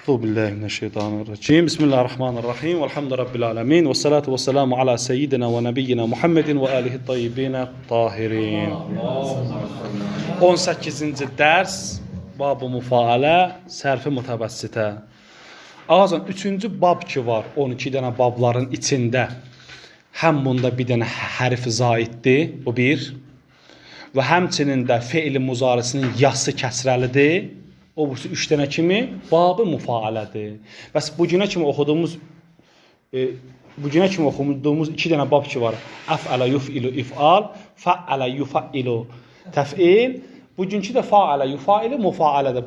أعوذ بالله من الشيطان الرجيم بسم الله الرحمن الرحيم والحمد رب العالمين والصلاة والسلام على سيدنا ونبينا Muhammed ve alihi tayyibin tahirin. 18-ci dərs bab-ı müfailə, sərfi mütəvəssitə. Ağazın 3-cü bab ki var, 12 dənə babların içində. Həm bunda bir dənə hərf zaiddir, bu bir. Və həmçinin də feil-i muzarisinin yası kəsrəlidir. O bu 3 dənə kimi bab-ı müfailədir. Bəs bu günə kimi oxuduğumuz 2 dənə bab ki var. Əf'ələ yuf'ilu if'al, fa'ələ yuf'ilu təf'il. Bugünkü də fa'ələ yuf'ilu müfailədir.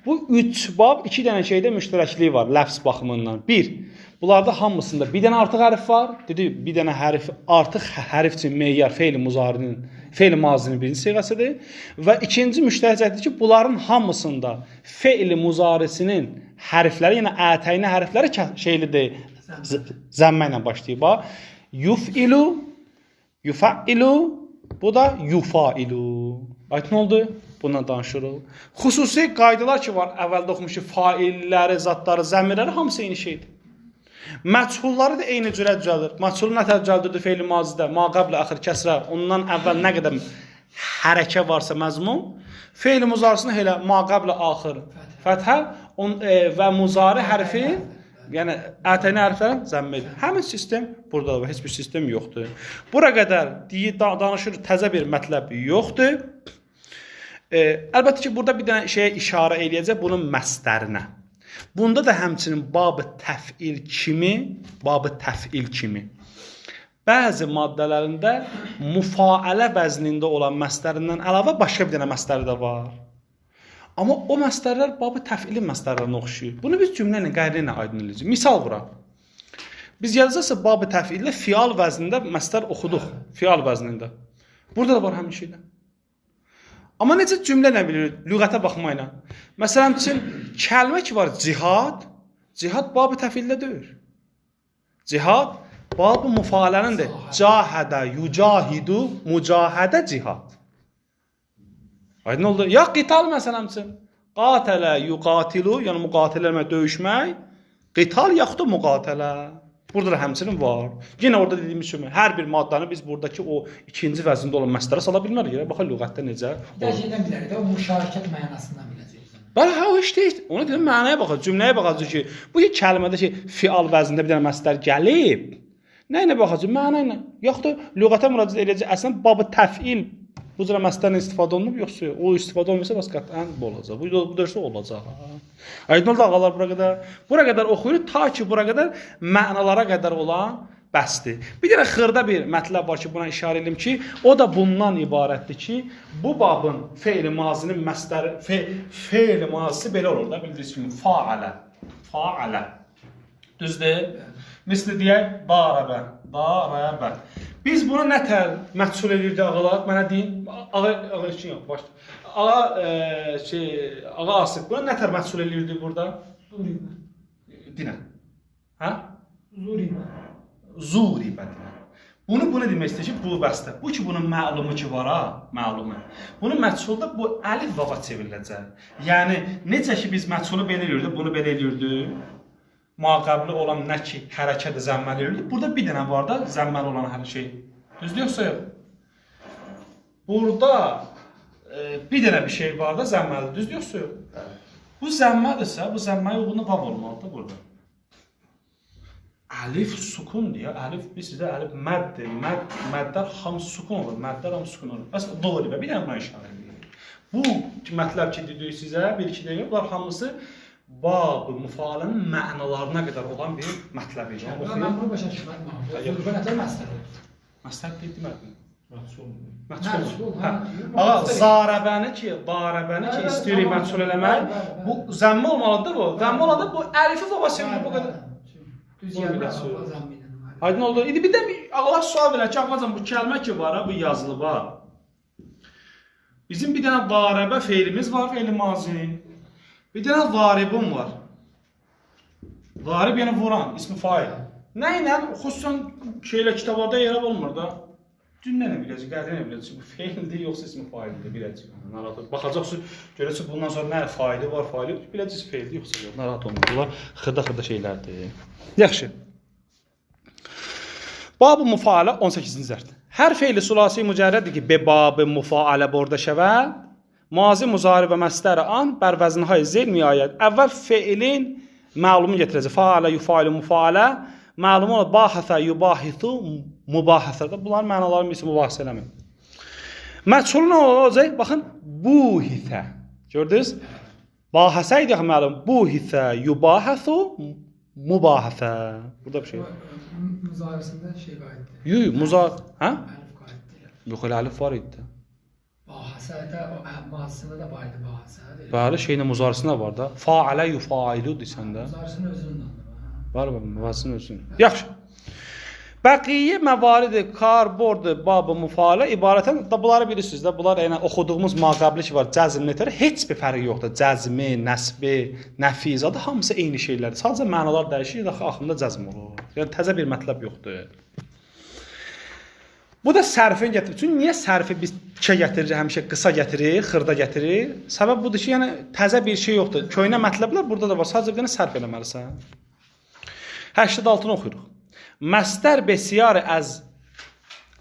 Bu 3 bab 2 dənə şeydə müştərəkliyi var ləfz baxımından. 1. Bunlarda hamısında bir dənə artıq hərf var. Dedi, bir dənə hərf artıq hərf üçün meyyar feil-i muzarinin feil-i mazinin birinci siğəsidir. Və ikinci müştərəkdir ki, bunların hamısında feil-i muzarisinin hərfləri, yəni ətəyinə hərfləri şeylidir, zəmmə ilə başlayıb. Yuf'ilu, yuf'ilu, bu da yufailu. Aydın oldu? Bundan danışırıq. Xüsusi qaydalar ki var, əvvəldə oxumuşu failləri, zatları, zəmirləri hamısı eyni şeydir. Məchulları da eyni cürə düzəldir. Məchulu nətər düzəldirdi feil-i mazidə? Ma qablə axır kəsrə. Ondan əvvəl nə qədər hərəkə varsa məzmun, feil-i muzarisində elə ma qablə axır fəthə və muzari hərfi, yəni ətəyinə hərflər zəmmədir. Həmin sistem burada da heç bir sistem yoxdur. Bura qədər danışır, təzə bir mətləb yoxdur. Əlbəttə ki, burada bir dənə şeyə işarə eləyəcək bunun məstərinə. Bunda da həmçinin bab-ı təf'il kimi bəzi maddələrində müfailə vəznində olan məstərindən əlavə başqa bir dənə məstəri də var. Amma o məstərlər bab-ı təf'ilin məstərlərinə oxşuyur. Bunu biz cümlə ilə, qayda ilə aydın edəcəyik. Misal vura. Biz yazacaqsa bab-ı təf'illə fial vəznində məstər oxuduq. Fial vəznində. Burada da var həmin şeylər. Amma necə cümlə nə bilirik? Lüğətə baxmayla. Məsələn üçün, kəlmə ki var cihad, cihad bab-ı təfildə deyil. Cihad bab-ı müfailənindir. Cahadə, yucahidu, mücahadə cihad. Aydın oldu. Ya qital məsələn üçün. Qatələ, yuqatilu, yəni müqatilə döyüşmək. Qital yaxud da müqatilə. Burada da həmçinin var. Yenə orada dediyimiz kimi, hər bir maddəni biz buradakı o ikinci vəzində olan məstərə sala bilmərik. Baxın, lüğətdə necə? Dərəcədən bilərik də, o müşarikət mənasından biləcəyik. Bəli, o iş deyil. Ona dedim, mənaya baxacaq, cümləyə baxacaq ki, bu kəlmədə ki, fial vəzində bir dənə məstər gəlib. Nə ilə baxacaq? Məna ilə. Yoxsa lüğətə müraciət edəcək, əslən, bab-ı təf'il bu cürə məstərlə istifadə olunub, yoxsa o istifadə olmasa bəs qətən bu olacaq. Bu dərsə olacaq. Aydın oldu ağalar bura qədər. Bura qədər oxuyur ta ki bura qədər mənalara qədər olan bəsdir. Bir dənə xırda bir mətləb var ki, buna işarə edim ki, o da bundan ibarətdir ki, bu babın feil-i mazinin məstəri, feil-i mazisi belə olur da, bildirirsiniz kimi, fa'alə, fa'alə. Düzdür? Misli deyək, darəbə, darəbə. Biz bunu nətər məhsul edirdik ağalar? Mənə deyin, ağa üçün yox, başda. Ağa Asif, bunu nətər məhsul edirdik burada? Zuribə. Dinə. Hə? Zuribə. Zuribə dinə. Bunu demək istəyir ki, bu bəstə. Bu ki, bunun məlumu ki var ha, məlumu. Bunun məhsulda bu əlif vava çevriləcək. Yəni, necə ki biz məhsulu belə edirdik, bunu belə edirdik. Maqabli olan nə ki, hərəkət zəmməli edirdik. Burada bir dənə var da, zəmməli olan hər şey. Düzdür yoxsa yox? Burada bir dənə bir şey var da, zəmməli. Düzdür yoxsa yox? Bu zəmmədirsə, bu zəmməyə uyğunluq vav olmalıdır burada. Əlif sukun deyə, əlif biz sizə əlif mədddir. Məddlər hamısı sukun olur, məddlər hamısı sukun olur. Bəs doğru, bir dənə buna işarə edir. Bu mətləb ki, dedik sizə, bir-iki dəqiqə, bunlar hamısı bab-ı müfailənin mənalarına qədər olan bir mətləb idi. Mən bunu başa düşmədim. Zuribə nətər məstərdir? Məstər deyil demədim. Məsul. Ağa, zarəbəni ki, istəyirik məsul eləmək, bu zəmmə olmalıdır bu. Zəmmə olanda bu əlifi vava çevrilir bu qədər. Düz yazılır. Aydın oldu. İndi bir də ağalar sual verək ki, ağacan bu kəlmə ki var, bu yazılıb ha. Bizim bir dənə zarəbə feilimiz var, feil-i mazi. Bir dənə zaribun var. Zarib yəni vuran, ismi fail. Nə ilə? Xüsusən kitablarda yerab olmur da. Cümlə nə biləcək, qəriyə nə biləcək, bu feildir, yoxsa ismi faildir, biləcək. Narahat olmayın. Baxacaqsınız, görəcək bundan sonra nə faili var, faili yox, biləcək feildir, yoxsa yox. Narahat olmayın. Bunlar xırda şeylərdir. Yaxşı. Bab-ı müfaalə 18-ci zərf. Hər feili sulasi mücərrədir ki, be bab-ı müfaalə borda şəvəd, mazi, muzari və məsdər an bər vəznəhay zeyl miayət. Əvvəl feilin məlumu gətirəcək. Faalə, yufailu, müfaalə. Məlumu olur, bahəsə, yubahithu, mübahəsədə. Bunların mənaları misli mübahisə eləmək. Məçhul nə olacaq? Baxın, buhitə. Gördünüz? Bahəsə idi axı məlum. Buhitə, yubahəthu, mübahəsə. Burada bir şey. Müzahiresinde şey qayıtdı. Yuh, muzar. Hə? Əlif qayıtdı. Yox, elə əlif var idi. Bahasədə, mazisində də baydı bahasədə. Bəli, şeyin muzarisində var da. Faalə, yufailu desən də. Müzahiresinin özünün adı. Var mı? Müvazzin özün. Yaxşı. Bəqiyyə məvaridi karbord bab-ı müfaalə ibarətən da bunları bilirsiniz də. Bunlar yəni oxuduğumuz maqabli ki var, cəzm nətər heç bir fərqi yoxdur. Cəzmi, nəsbi, nəfiz adı hamısı eyni şeylərdir. Sadəcə mənalar dəyişir, daxil axırında cəzm olur. Yəni təzə bir mətləb yoxdur. Bu da sərfin gətirir. Çünki niyə sərfi biz tikə gətirir, həmişə qısa gətirir, xırda gətirir? Səbəb budur ki, yəni təzə bir şey yoxdur. Köhnə mətləblər burada da var. Sadəcə bir dənə sərf eləməlisən. 86-nı oxuyuruq. Məstər besiyar az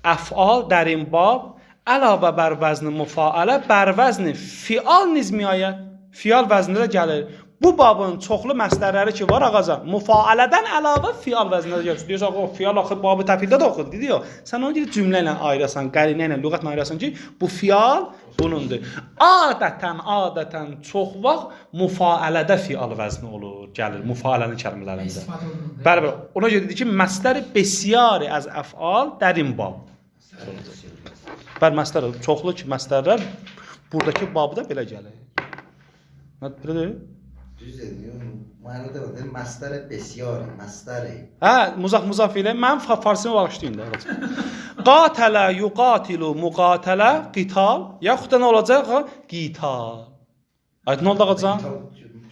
əfal dərin bab əlavə bər vəzni müfaalə bər vəzni fial nizmiyyət. Fial vəznində gəlir. Bu babın çoxlu məstərləri ki var ağaca, müfaalədən əlavə fial vəznində gəlir. Deyirsən, o fial axı babı təfildə də oxudu, deyə. Sən onu cümlə ilə ayırasan, qərinə ilə, lüğətlə ayırasan ki, bu fial bunundur. Adətən çox vaxt müfaalədə fial vəzni olur, gəlir müfaalənin kəlmələrində. Bəli, ona görə dedi ki, məstəri besiyari az əfal dərin bab. Bəli, məstər çoxlu ki, məstərlər buradakı babda belə gəlir. Nə deyir? Düz ediyor. Mənada var. Məstər besiari, məstəri. Hə, muzaf ilə mən farsını bağışlayın da. Qatələ yuqatilu muqatələ qital, yaxud da nə olacaq? Qital. Aydın oldu ağacan?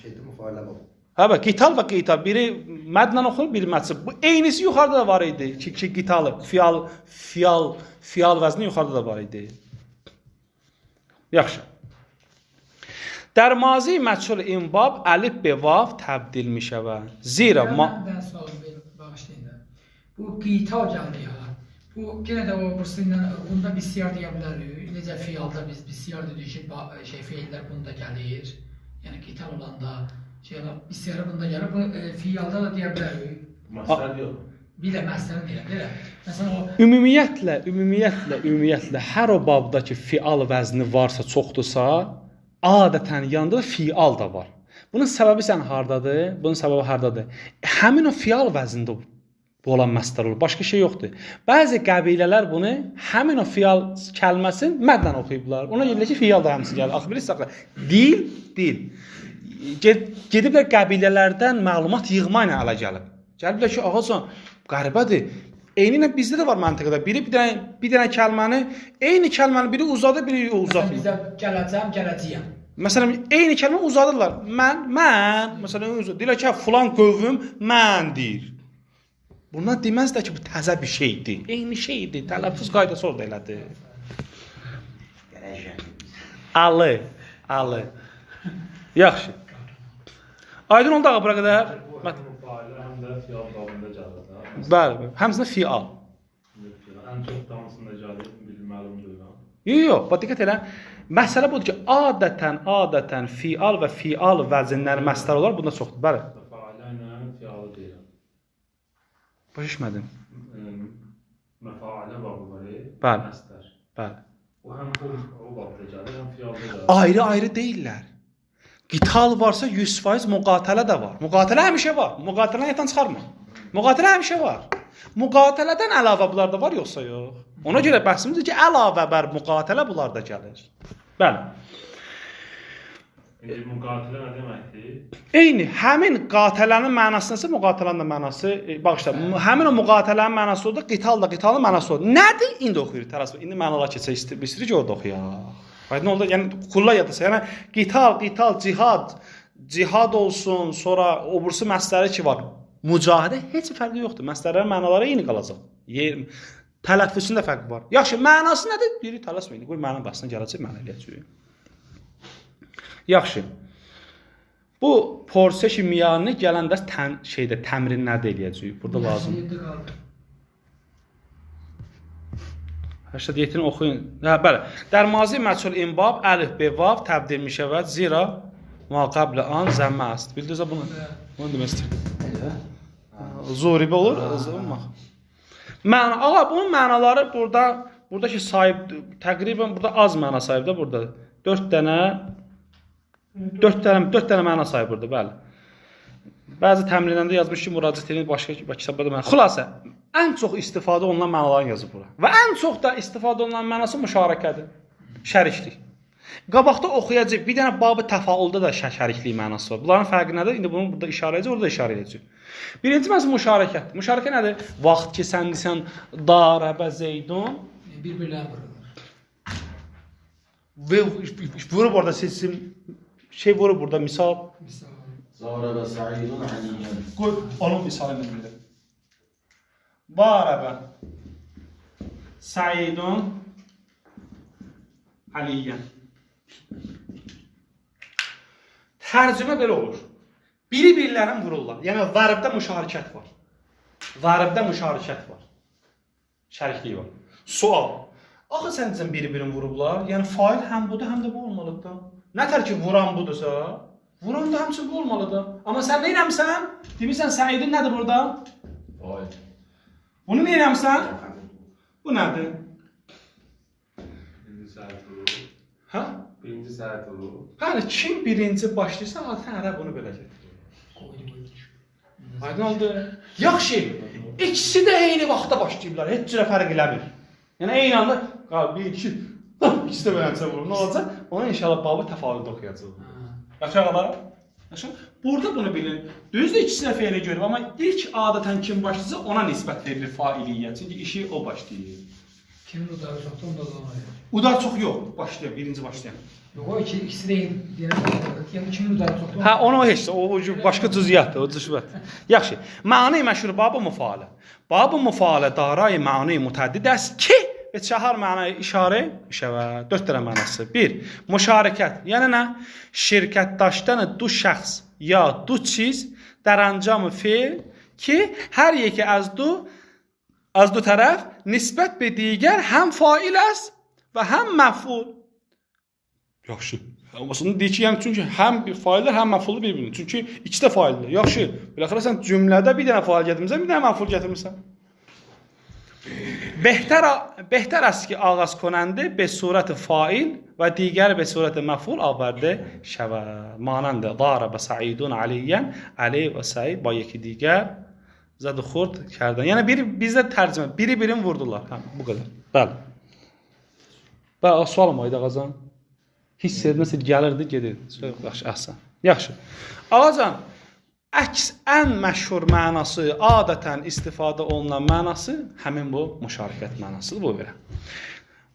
Şeydə müfailə var. Hə, bax, qital və qital. Biri mədlə oxunur, biri mədsib. Bu eynisi yuxarıda da var idi. Ki qitalı, fial vəzni yuxarıda da var idi. Yaxşı. در ماضی مجهول این باب الف به واو تبدیل می شود زیرا ما Ben sual bağışlayın da. Bu qital gəldi ya. Bu yenə də o bursindən bunda bisiyar deyə bilərik. Necə fialda biz bisiyar dedik ki, şey feillər bunda gəlir. Yəni qital olanda şeylər bisiyar bunda gəlir. Bu fialda da deyə bilərik. Məsəl yox. Bir də məsələn deyə bilərəm. Məsələn o ümumiyyətlə hər o babdakı fial vəzni varsa, çoxdursa, adətən yanında da fial da var. Bunun səbəbi sən hardadır? Bunun səbəbi hardadır? Həmin o fial vəznində olan məsdər olur. Başqa şey yoxdur. Bəzi qəbilələr bunu həmin o fial kəlməsini məddən oxuyublar. Ona görə ki, fial da həmsi gəlir. Axı bilirsiniz, dil. Gediblər qəbilələrdən məlumat yığma ilə ələ gəlib. Gəliblər ki, ağacan, qəribədir. Eyni bizdə də var məntiqədə. Biri bir dənə kəlməni, eyni kəlməni biri uzadır, biri uzatmır. bizə gələcəyəm. Məsələn, eyni kəlmə uzadırlar. Mən, məsələn, deyirlər ki, filan qövüm mən deyir. Bunlar deməzlər ki, bu təzə bir şeydir. Eyni şeydir. Tələffüz qaydası orada elədir. Alı. Yaxşı. Aydın oldu ağa bura qədər? Müfailə həm də fial babında gəlir. Bəli, həmsində fial. Ən çox dansında gəlir, məlumdur. Yox, bax diqqət elə. Məsələ budur ki, adətən fial və fial vəzinləri məsdər olar, bunda çoxdur. Bəli. Müfailə ilə fialı deyirəm. Başa düşmədim. Müfailə babı var, Bəli. məsdər. Bəli. O həm o babda gəlir, həm fialda gəlir. Ayrı deyirlər. Qital varsa 100% müqatilə də var. Müqatilə həmişə var. Müqatiləni yatan çıxarma. Müqatilə həmişə var. Müqatilədən əlavə bunlar da var yoxsa yox? Ona görə bəhsimizdir ki, əlavə bər müqatilə bunlar da gəlir. Bəli. İndi müqatilə nə deməkdir? Eyni, həmin qatilənin mənası nəsə, müqatilənin də mənası, bağışla, həmin o müqatilənin mənası odur, qitalın mənası odur. Nədir? İndi oxuyuruq tərəsbə. İndi mənalar keçək istəyirik ki, orada oxuyaq. Aydın oldu, yəni kulla yadırsa, yəni qital, cihad olsun, sonra obursu məsələləri ki var. Mücahidə heç fərqi yoxdur. Məsələlərin mənaları eyni qalacaq. Tələffüzündə fərq var. Yaxşı, mənası nədir? Biri tələsməyin. Qoy məna başına gələcək, mənə eləyəcək. Yaxşı. Bu porsiya kimyanı gələn dərs təmrinlərdə eləyəcəyik. Burada lazım. 7 qaldı. 87-ni oxuyun. Hə, bəli. Dərmazi məchul inbab, əlif, be, vav, təbdil müşəvvət, zira ma qablə an zəmmə əst. Bildiniz bunu? Bunu demək istəyirəm. Zuribə olur. Ağa, bunun mənaları buradakı sahib, təqribən burada az məna sahib də burada. 4 dənə məna sahib burada, bəli. Bəzi təmrinlərdə yazmış ki, müraciət edin başqa kitablarda məna. Xülasə, ən çox istifadə olunan mənaların yazıb bura. Və ən çox da istifadə olunan mənası müşarəkədir. Şəriklik. Qabaqda oxuyacaq bir dənə babı təfaüldə də şəriklik mənası var. Bunların fərqi nədir? İndi bunu burada işarə edəcək, orada işarə edəcək. Birinci məsələ müşarəkət. Müşarəkə nədir? Vaxt ki sən desən darəbə Zeydun Bir-birlərini vururlar. vurub orada seçim şey vurub burada misal. Misal. Zarəbə Səidun Əliyyən. Qoy onun misalını bildirir. Darəbə Səidun Əliyyən. Tərcümə belə olur. Biri-birilərini vururlar. Yəni zərbdə müşarikət var. Zərbdə müşarikət var. Şəriklik var. Sual. Axı sən deyirsən biri-birini vurublar. Yəni fail həm budur, həm də bu olmalıdır da. Nətər ki vuran budursa, vuran da həmçinin bu olmalıdır. Amma sən nə eləmsən? Demirsən Səidin nədir burada? Fail. Bunu nə eləmsən? Bu nədir? Birinci səhət vurur. Hə? Birinci səhət vurur. Bəli, kim birinci başlayırsa, adətən ərəb bunu belə gətirir. Aydın oldu. Yaxşı, ikisi də eyni vaxtda başlayıblar, heç cürə fərq eləmir. Yəni eyni anda, bir, iki, ikisi də beləcə vurur. Nə olacaq? Ona inşallah babı təfavüldə oxuyacaq. Yaxşı ağalar? Yaxşı? Burada bunu bilin. Düzdür, ikisi də feili görür, amma ilk adətən kim başlayırsa, ona nisbət verilir failiyyət. Çünki işi o başlayır. Kimin udarı çoxdur, onda da ona verir. Udar çox yox, başlayan, birinci başlayan. Yox, o ikisi də yəni kimin udarı çoxdur. Hə, onu heç o başqa cüziyyətdir, o cüzbət. Yaxşı. Məni məşhur babı müfailə. Babı müfailə daray məni mütəddid است ki və çahar mənaya işarə, işəvə 4 dənə mənası. 1. Müşarəkət. Yəni nə? Şirkətdaşdan du şəxs ya du çiz در انجام فعل ki hər yeki از دو طرف نسبت به دیگر هم فاعل است و هم مفعول. Yaxşı. Aslında deyir ki, yəni çünki həm faillər, həm məf'uldur bir-birini. Çünki ikisi də faildir. Yaxşı. Biləxərə sən cümlədə bir dənə fail gətirmisən, bir dənə məf'ul gətirmisən. بهتر است که آغاز کننده به صورت فاعل و دیگر به صورت مفعول آورده شود. مانند ضرب سعیدون علیاً، علی و سعید با یکی دیگر زد و خورد کردن. Yəni bizdə tərcümə biri-birini vurdular. Hə, bu qədər. Bəli. Bəli, sualım var idi ağacan. Hiss edilməsə gəlirdi, gedirdi. Yaxşı, əhsən. Yaxşı. Ağacan, əks ən məşhur mənası, adətən istifadə olunan mənası həmin bu müşarəkət mənasıdır. Bu belə.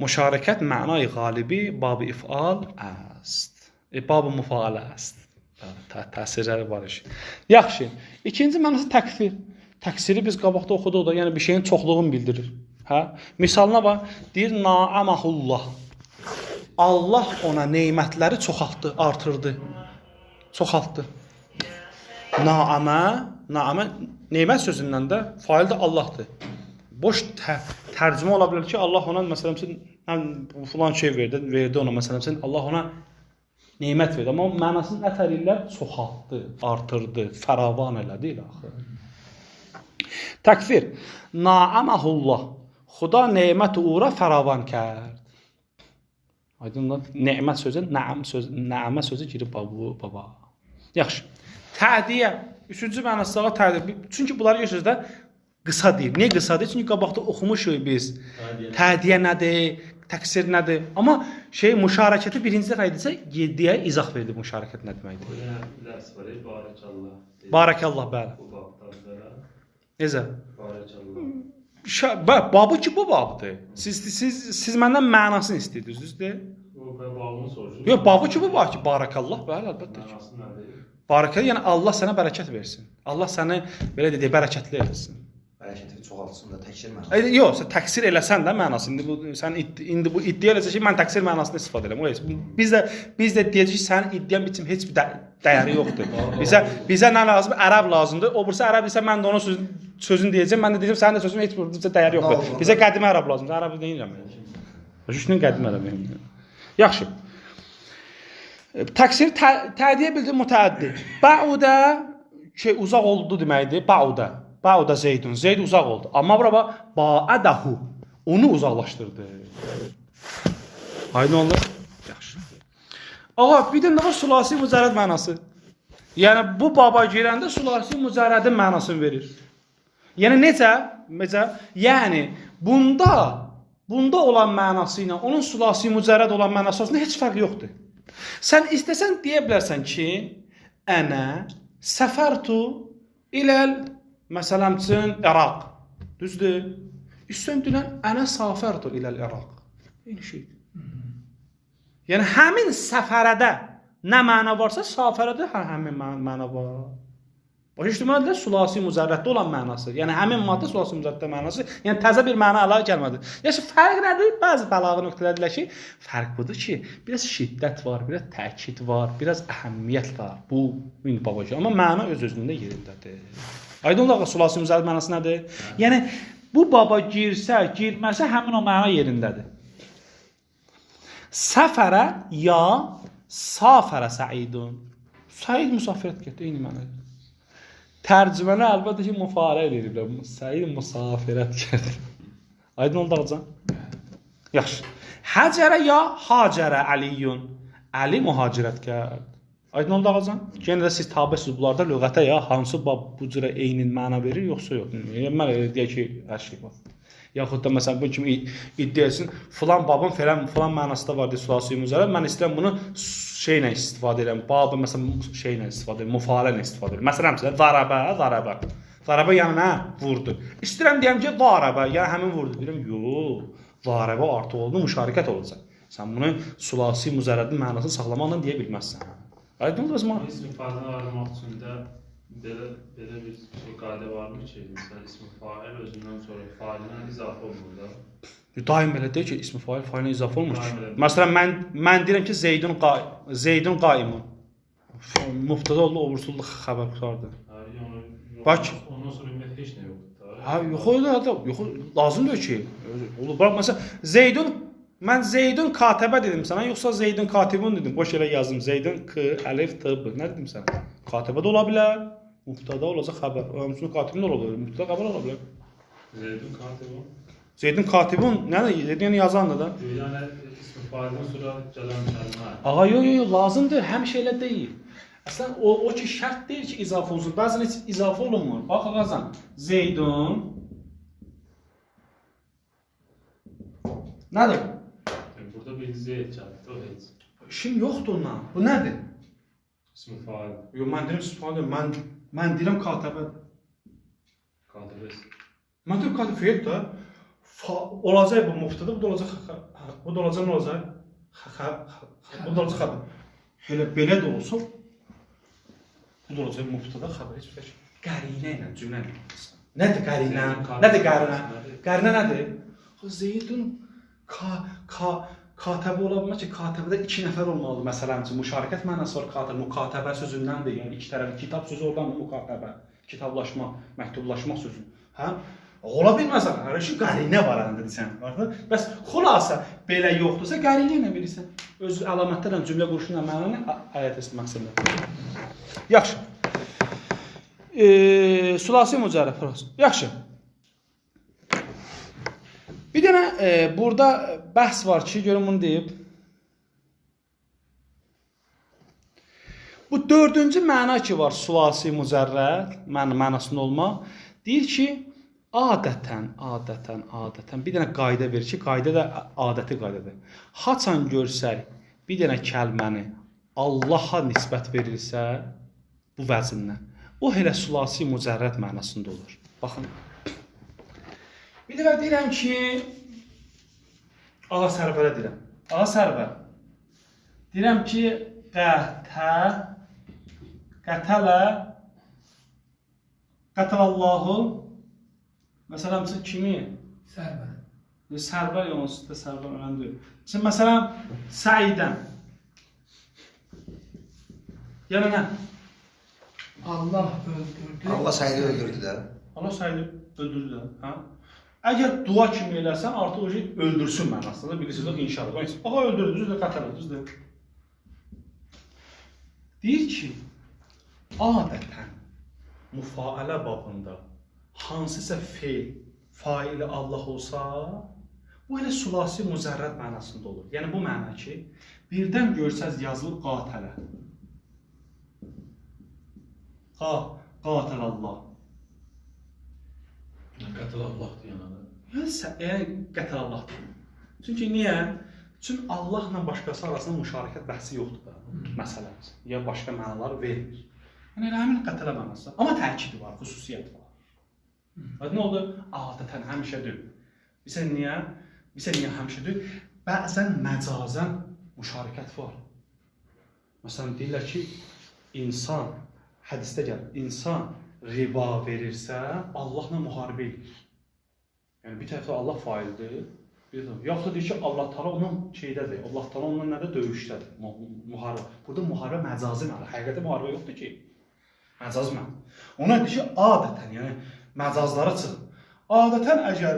Müşarəkət mənayı qalibi bab-ı if'al است. Bab-ı müfailə است. Təsirləri var işin. Yaxşı. İkinci mənası təkfir. Təksiri biz qabaqda oxuduq da, yəni bir şeyin çoxluğunu bildirir. Hə? Misalına bax, deyir naamahullah. Allah ona nemətləri çoxaltdı, artırdı. Çoxaltdı. Naamə nemət sözündən də fail də Allahdır. Boş tərcümə ola bilər ki, Allah ona məsələn filan şey verdi ona məsələn Allah ona nemət verdi. Amma mənasını ətər ilə çoxaltdı, artırdı, fəravan elədi ilə axı. Təkfir. Naaməhullah. Xuda nemət uğra fəravan kərd. Aydınlar, nemət sözü, nəamə sözü girib baba. Yaxşı. Tədiyə. Üçüncü mənası da tədiyə. Çünki bunları görürsünüz də qısa deyil. Niyə qısa deyil? Çünki qabaqda oxumuşuq biz. Tədiyə nədir? Təksir nədir? Amma müşarəkəti birinci dəfə edirsə, 7-yə izah verdi müşarəkət nə deməkdir. Bu dərs var, barakallah. Barakallah, bəli. Bu babdan sonra. Necə? Barakallah. Babı ki bu babdır. Siz məndən mənasını istəyirsiniz, düzdür? Ben babamı soruşum. Yox, babı ki bu var ki, barakallah, bəli, əlbəttə ki. Mənası nədir? Barakallah, yəni Allah sənə bərəkət versin. Allah səni belə deyək, bərəkətli etsin. hərəkəti çoxaltsın da təksir mənası. Yox, sən təksir eləsən də mənası. İndi bu iddia eləsə ki, mən təksir mənasını istifadə edirəm. O heç. Biz də deyəcəyik ki, sənin iddian biçim heç bir dəyəri yoxdur. Bizə nə lazımdır? Ərəb lazımdır. O birisi ərəb isə mən də onun sözünü deyəcəm. Mən də deyəcəm sənin də sözün heç bir dəyəri yoxdur. Bizə qədimi ərəb lazımdır. Ərəb deyirəm. Başının qədimi ərəb. Yaxşı. Təksir tədiyə bildir mütəəddi. Ba'uda ki uzaq oldu deməkdir. Ba'uda Zeydun. Zeyd uzaq oldu. Amma bura ba'adahu. Onu uzaqlaşdırdı. Aydın oldu? Yaxşı. Ağa, bir də nə var sulasi mücərrəd mənası? Yəni bu baba girəndə sulasi mücərrədin mənasını verir. Yəni necə? Yəni bunda olan mənası ilə onun sulasi mücərrəd olan mənası arasında heç fərq yoxdur. Sən istəsən deyə bilərsən ki, ənə səfərtu iləl məsələn üçün İraq. Düzdür? İstəyən deyilən ənə səfərtu iləl İraq. Eyni şeydir. Yəni həmin səfərədə nə məna varsa, səfərədə həmin məna var. Başa düşdünüz? Sulasi mücərrəddə olan mənası. Yəni həmin maddə sulasi mücərrəddə mənası. Yəni təzə bir məna əlavə gəlmədi. Yəni fərq nədir? Bəzi bəlağı nöqtələr deyirlər ki, fərq budur ki, biraz şiddət var, biraz təkid var, biraz əhəmiyyət var. Bu indi babacı. Amma məna öz-özlüyündə yerindədir. Aydınlıqla sulasi mücərrəd mənası nədir? Yəni bu baba girsə, girməsə həmin o məna yerindədir. Səfərə ya safərə Səidun. Səid müsafirət getdi, eyni mənadır. Tərcüməni əlbəttə ki, müfariə edirlər. Səid müsafirət getdi. Aydın oldu ağacan? Yaxşı. Həcərə ya hacərə Əliyun. Əli mühacirət gəldi. Aydın oldu ağacan? Yenə də siz tabəsiz bunlarda lüğətə ya hansı bab bu cürə eynin məna verir, yoxsa yox. Mən deyək ki, hər şey var. Yaxud da məsələn bu kimi iddia etsin, filan babın filan mənasında var deyə sulasi mücərrəd. Mən istəyirəm bunu şeylə istifadə edirəm. Babı məsələn şeylə istifadə edirəm, müfariə ilə istifadə edirəm. Məsələn zaraba. Zaraba yəni nə? Vurdu. İstəyirəm deyəm ki, zaraba, yəni həmin vurdu. Deyirəm, yox. Zaraba artıq oldu, müşarikət olacaq. Sən bunu sulasi mücərrədin mənasını saxlamaqla deyə bilməzsən. Aydın oldu mu? İsmi failini aramaq üçün də belə bir qayda varmı ki, məsələn ismi fail özündən sonra failinə izafə olunur da. Daim belə deyir ki, ismi failinə izafə olmur ki. Məsələn mən deyirəm ki, Zeydun qaimun. Mübtəda oldu, obursuldu xəbər qurtardı. Bax. Ondan sonra ümumiyyətlə heç nə yoxdur da. Ha, yox, lazımdır ki. Olur. Bax məsələn mən Zeydun katibə dedim sənə, yoxsa Zeydun katibun dedim. Boş yerə yazdım. Zeydun k əlif t b. Nə dedim sənə? Katibə də ola bilər. Mübtəda olacaq xəbər. Həmçinin katibin də ola bilər. Mübtəda xəbər ola bilər. Zeydun katibun. Zeydun katibun, nədir? Zeydun yazandır da. Yəni ismi faildən sonra gələn kəlmə. Ağa, yox, lazımdır. Həmişə elə deyil. Əslən o ki şərt deyil ki, izafə olsun. Bəzən heç izafə olunmur. Bax ağazan. Zeydun nədir? Burada bir zeyd gəldi, o heç. İşim yoxdur ondan. Bu nədir? İsmi fail. Yox, mən deyirəm istifade edirəm. Mən deyirəm katibə. Katibə. Mən deyirəm katibə feil də. Olacaq bu mübtəda, bu da olacaq bu da olacaq nə olacaq? Bu da olacaq xəbər. Elə belə də olsa bu da olacaq mübtəda xəbər heç bir şey. Qərinə ilə cümlə. Nədir qərinə? Nədir qərinə? Qərinə nədir? Zeydun katibə ola bilməz ki, katibədə 2 nəfər olmalıdır. Məsələn üçün müşarikət mənası var katibə. Mukatəbə sözündəndir. Yəni iki tərəf kitab sözü oradandır mukatəbə. Kitablaşma, məktublaşmaq sözü. Hə? Ola bilməz axı. Hər şey qərinə var əlində desən. Bəs xülasə belə yoxdursa qərinə ilə bilirsən. Öz əlamətlərlə cümlə quruşuna mənanı ayət etmək məqsədlə. Yaxşı. Sulasi mücərrəd. Yaxşı. Bir dənə burada bəhs var ki, görün bunu deyib. Bu dördüncü məna ki var sulasi mücərrəd, mənasında olmaq. Deyir ki, adətən. Bir dənə qayda verir ki, qayda da adəti qaydadır. Haçan görsək bir dənə kəlməni Allaha nisbət verilsə bu vəzindən, o elə sulasi mücərrəd mənasında olur. Baxın. Bir dəfə deyirəm ki, ağa sərvərə deyirəm. Ağa sərvər. Deyirəm ki, qətələ qətəlallahu Məsələn, kimi? Sərbər. Sərbər onsuz da sərbər önəmli deyil. Məsələn, Səidən. Yəni nə? Allah öldürdü. Allah Səidi öldürdü də. Allah Səidi öldürdü də. Hə? Əgər dua kimi eləsən, artıq o şey öldürsün mənasında. Bilirsiniz, o inşallah. Aha, öldürdü, düzdür, qətl, düzdür. Deyir ki, adətən müfailə babında hansısa feil, faili Allah olsa, bu elə sulasi müzərrəd mənasında olur. Yəni bu məna ki, birdən görsəz yazılıb qatələ. Qatəl Allah. Qatıl Allah deyən adam. Yəni qətl Allah deyil. Çünki niyə? Çünki Allahla başqası arasında müşarikət bəhsi yoxdur da. Məsələn, ya başqa mənalar vermir. Yəni elə həmin qətlə mənası. Amma təkidi var, xüsusiyyət var. Nə oldu? Adətən həmişədir. Bilirsən niyə? Həmişədir? Bəzən məcazən müşarikət var. Məsələn, deyirlər ki, insan, hədisdə gəlir, insan riba verirsə, Allahla müharibə edir. Yəni, bir tərəfdə Allah faildir, yaxud da deyir ki, Allah Taala onun şeydədir, Allah Taala onunla nədə döyüşdədir, müharibə. Burada müharibə məcazi mənalı, həqiqətən müharibə yoxdur ki, məcazi mənalı. Ona deyir ki, adətən, yəni məcazlara çıxın. Adətən əgər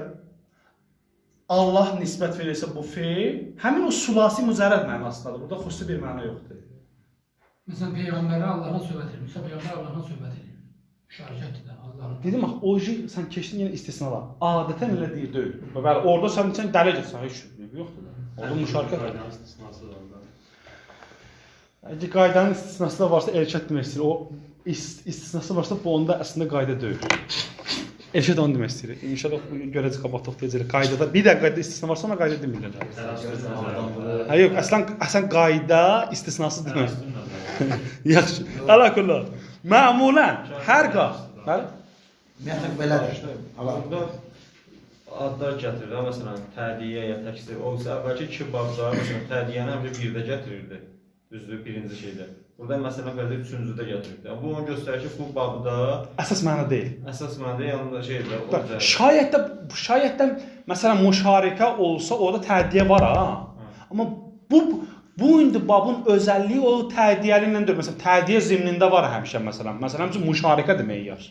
Allah nisbət verirsə bu feil, həmin o sulasi müzərrəd mənasındadır. Burada xüsusi bir məna yoxdur. Məsələn, Peyğəmbərə Allahdan söhbət edir. Məsələn, Peyğəmbər Allahdan söhbət edir. Müşarikətdir də Allahdan. Dedim axı, o sən keçdin yenə istisnalar. Adətən elə deyir, deyil. Bəli, orada sən dələ getsən, heç yoxdur da. Orada müşarikət var. Qaydanın istisnası da orada. Əgər qaydanın istisnası da varsa, erkət demək istəyir. O istisnası varsa, bu onda əslində qayda deyil. Erkət onu demək istəyir. İnşallah görəcək qabaqda deyəcək. Qaydada bir də qayda istisna varsa, ona qayda demirlər. Hə yox, əslən qayda istisnasız demək. Yaxşı. Əlakullah. Məmulən hər qaz. Bəli? Ümumiyyətlə belədir. Burada adlar gətirir. Məsələn, tədiyə ya təksir. O isə əvvəlki 2 babda, məsələn, tədiyyəni həmişə birdə gətirirdi. Düzdür, birinci şeydə. Burada məsələn, fərdə üçüncüdə gətirirdi. Bu onu göstərir ki, bu babda Əsas məna deyil. əsas məndə yanında şeydir. Şayətdən məsələn müşarikə olsa, orada tədiyə var ha. Amma bu indi babın özəlliyi o tədiyyəli ilə deyil. Məsələn, tədiyyə zimnində var həmişə məsələn. Məsələn, müşarikə demək yar.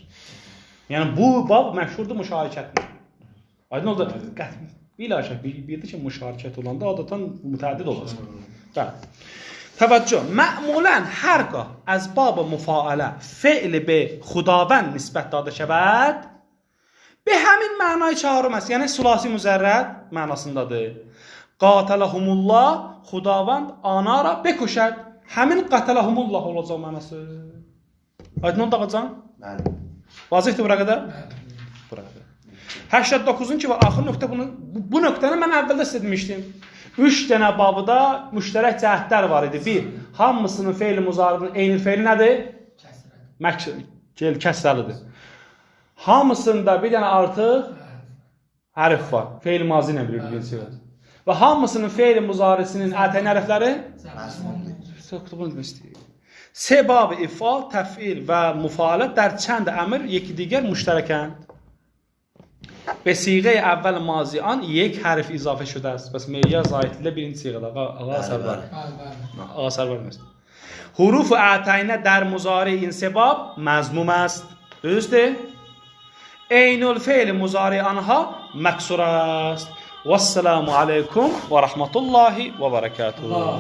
Yəni bu bab məşhurdur müşarikətlə. Aydın oldu. Biləcək bildi ki, müşarikət olanda adətən mütəəddid olacaq. Bəli. Təvəccüh. Mə'mulən hər qah az bab müfailə fi'li be xudavənd nisbət dadə şəbət be həmin mənayı çağırılmaz. Yəni sulasi müzərrəd mənasındadır. Qatalahumullah xudavənd anara bekuşət. Həmin qatalahumullah olacaq mənası. Aydın oldu ağacan? Bəli. Vazifdir bura qədər? Bura qədər. 89-un ki var, axır nöqtə bu nöqtəni mən əvvəldə sizə demişdim. 3 dənə babıda müştərək cəhətlər var idi. 1. Hamısının feil-i muzaribinin eyni feili nədir? Kəsrəlidir. Hamısında bir dənə artıq hərf var. Feil-i mazi ilə bilir. Və hamısının feil-i muzarisinin ətəyni hərfləri? Sebab-ı ifal, təfil və müfalət dər çənd əmr yeki digər müştərəkənd. Ve siğe evvel mazi an yek harf izafe şude است. Pes meyyar zayitli birinci siğede. Ağa asar var. Ağa asar vermez. Huruf a'tayne der muzari insebab mezmum است. Düzdür? Eynül fiil muzari anha meksur است. Vesselamu aleykum ve rahmetullahi ve berekatuhu.